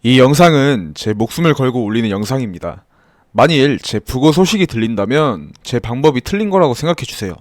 이 영상은 제 목숨을 걸고 올리는 영상입니다. 만일 제 부고 소식이 들린다면 제 방법이 틀린 거라고 생각해주세요.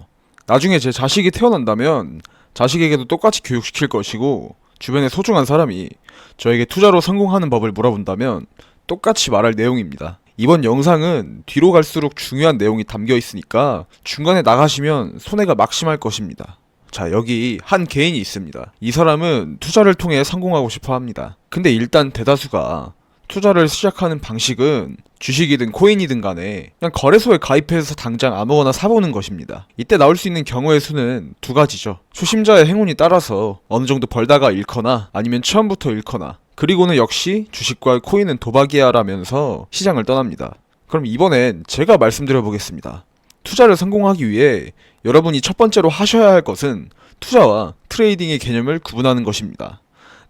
나중에 제 자식이 태어난다면 자식에게도 똑같이 교육시킬 것이고, 주변에 소중한 사람이 저에게 투자로 성공하는 법을 물어본다면 똑같이 말할 내용입니다. 이번 영상은 뒤로 갈수록 중요한 내용이 담겨 있으니까 중간에 나가시면 손해가 막심할 것입니다. 자, 여기 한 개인이 있습니다. 이 사람은 투자를 통해 성공하고 싶어 합니다. 근데 일단 대다수가 투자를 시작하는 방식은 주식이든 코인이든 간에 그냥 거래소에 가입해서 당장 아무거나 사보는 것입니다. 이때 나올 수 있는 경우의 수는 두 가지죠. 초심자의 행운이 따라서 어느 정도 벌다가 잃거나 아니면 처음부터 잃거나, 그리고는 역시 주식과 코인은 도박이야 라면서 시장을 떠납니다. 그럼 이번엔 제가 말씀드려 보겠습니다. 투자를 성공하기 위해 여러분이 첫 번째로 하셔야 할 것은 투자와 트레이딩의 개념을 구분하는 것입니다.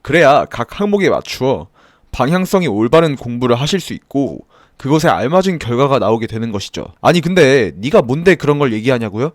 그래야 각 항목에 맞추어 방향성이 올바른 공부를 하실 수 있고 그것에 알맞은 결과가 나오게 되는 것이죠. 아니 근데 네가 뭔데 그런 걸 얘기하냐고요?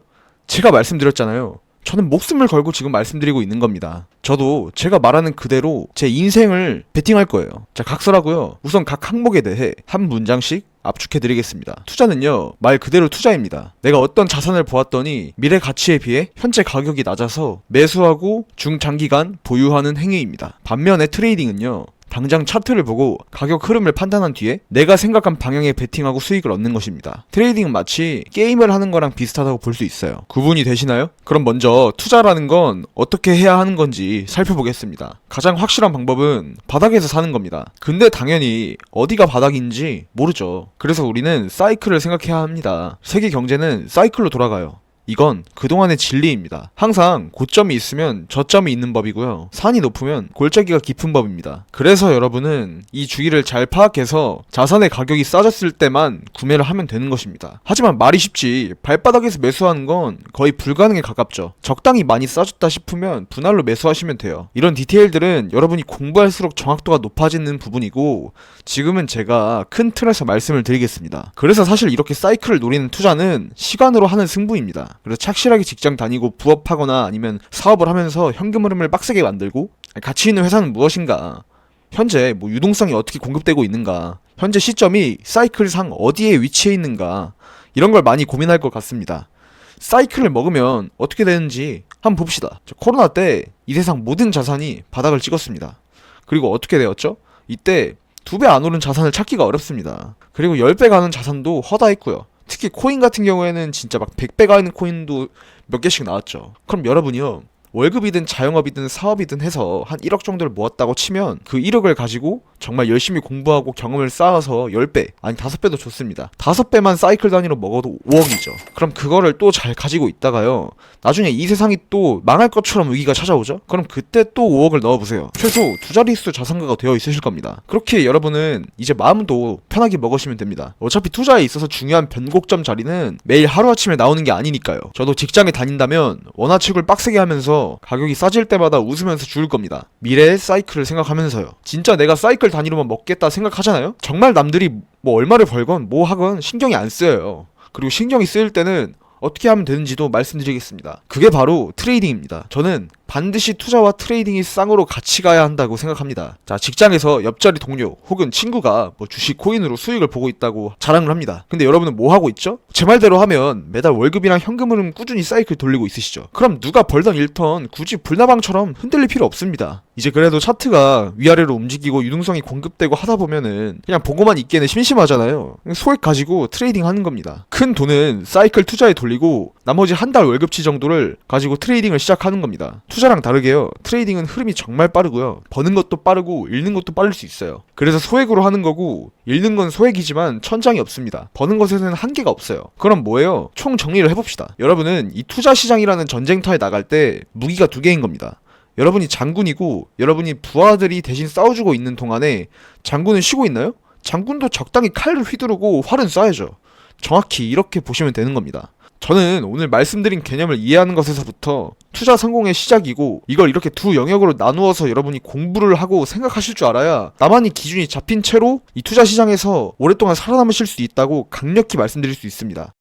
제가 말씀드렸잖아요. 저는 목숨을 걸고 지금 말씀드리고 있는 겁니다. 저도 제가 말하는 그대로 제 인생을 베팅할 거예요. 자, 각설하고요. 우선 각 항목에 대해 한 문장씩 압축해드리겠습니다. 투자는요, 말 그대로 투자입니다. 내가 어떤 자산을 보았더니 미래 가치에 비해 현재 가격이 낮아서 매수하고 중장기간 보유하는 행위입니다. 반면에 트레이딩은요, 당장 차트를 보고 가격 흐름을 판단한 뒤에 내가 생각한 방향에 베팅하고 수익을 얻는 것입니다. 트레이딩은 마치 게임을 하는 거랑 비슷하다고 볼 수 있어요. 구분이 되시나요? 그럼 먼저 투자라는 건 어떻게 해야 하는 건지 살펴보겠습니다. 가장 확실한 방법은 바닥에서 사는 겁니다. 근데 당연히 어디가 바닥인지 모르죠. 그래서 우리는 사이클을 생각해야 합니다. 세계 경제는 사이클로 돌아가요. 이건 그동안의 진리입니다. 항상 고점이 있으면 저점이 있는 법이고요. 산이 높으면 골짜기가 깊은 법입니다. 그래서 여러분은 이 주기를 잘 파악해서 자산의 가격이 싸졌을 때만 구매를 하면 되는 것입니다. 하지만 말이 쉽지 발바닥에서 매수하는 건 거의 불가능에 가깝죠. 적당히 많이 싸졌다 싶으면 분할로 매수하시면 돼요. 이런 디테일들은 여러분이 공부할수록 정확도가 높아지는 부분이고, 지금은 제가 큰 틀에서 말씀을 드리겠습니다. 그래서 사실 이렇게 사이클을 노리는 투자는 시간으로 하는 승부입니다. 그래서 착실하게 직장 다니고 부업하거나 아니면 사업을 하면서 현금 흐름을 빡세게 만들고, 가치 있는 회사는 무엇인가, 현재 유동성이 어떻게 공급되고 있는가, 현재 시점이 사이클상 어디에 위치해 있는가, 이런 걸 많이 고민할 것 같습니다. 사이클을 먹으면 어떻게 되는지 한번 봅시다. 코로나 때 이 세상 모든 자산이 바닥을 찍었습니다. 그리고 어떻게 되었죠? 이때 2배 안 오른 자산을 찾기가 어렵습니다. 그리고 10배 가는 자산도 허다했고요. 특히 코인 같은 경우에는 진짜 막 100배 가는 코인도 몇 개씩 나왔죠. 그럼 여러분이요, 월급이든 자영업이든 사업이든 해서 한 1억 정도를 모았다고 치면 그 1억을 가지고 정말 열심히 공부하고 경험을 쌓아서 10배, 아니 5배도 좋습니다. 5배만 사이클 단위로 먹어도 5억이죠. 그럼 그거를 또 잘 가지고 있다가요, 나중에 이 세상이 또 망할 것처럼 위기가 찾아오죠? 그럼 그때 또 5억을 넣어보세요. 최소 2자릿수 자산가가 되어 있으실 겁니다. 그렇게 여러분은 이제 마음도 편하게 먹으시면 됩니다. 어차피 투자에 있어서 중요한 변곡점 자리는 매일 하루아침에 나오는 게 아니니까요. 저도 직장에 다닌다면 원화책을 빡세게 하면서 가격이 싸질 때마다 웃으면서 죽을 겁니다. 미래의 사이클을 생각하면서요. 진짜 내가 사이클 단위로만 먹겠다 생각하잖아요? 정말 남들이 얼마를 벌건 뭐 하건 신경이 안 쓰여요. 그리고 신경이 쓰일 때는 어떻게 하면 되는지도 말씀드리겠습니다. 그게 바로 트레이딩입니다. 저는 반드시 투자와 트레이딩이 쌍으로 같이 가야 한다고 생각합니다. 자, 직장에서 옆자리 동료 혹은 친구가 주식 코인으로 수익을 보고 있다고 자랑을 합니다. 근데 여러분은 뭐 하고 있죠? 제 말대로 하면 매달 월급이랑 현금으로 꾸준히 사이클 돌리고 있으시죠. 그럼 누가 벌던 잃던 굳이 불나방처럼 흔들릴 필요 없습니다. 이제 그래도 차트가 위아래로 움직이고 유동성이 공급되고 하다 보면은 그냥 보고만 있기에는 심심하잖아요. 소액 가지고 트레이딩 하는 겁니다. 큰 돈은 사이클 투자에 돌리고 나머지 한 달 월급치 정도를 가지고 트레이딩을 시작하는 겁니다. 투자랑 다르게요, 트레이딩은 흐름이 정말 빠르고요, 버는 것도 빠르고 잃는 것도 빠를 수 있어요. 그래서 소액으로 하는 거고, 잃는 건 소액이지만 천장이 없습니다. 버는 것에는 한계가 없어요. 그럼 뭐예요? 총 정리를 해봅시다. 여러분은 이 투자 시장이라는 전쟁터에 나갈 때 무기가 2개인 겁니다. 여러분이 장군이고 여러분이 부하들이 대신 싸워주고 있는 동안에 장군은 쉬고 있나요? 장군도 적당히 칼을 휘두르고 활은 쏴야죠. 정확히 이렇게 보시면 되는 겁니다. 저는 오늘 말씀드린 개념을 이해하는 것에서부터 투자 성공의 시작이고, 이걸 이렇게 두 영역으로 나누어서 여러분이 공부를 하고 생각하실 줄 알아야 나만이 기준이 잡힌 채로 이 투자 시장에서 오랫동안 살아남으실 수 있다고 강력히 말씀드릴 수 있습니다.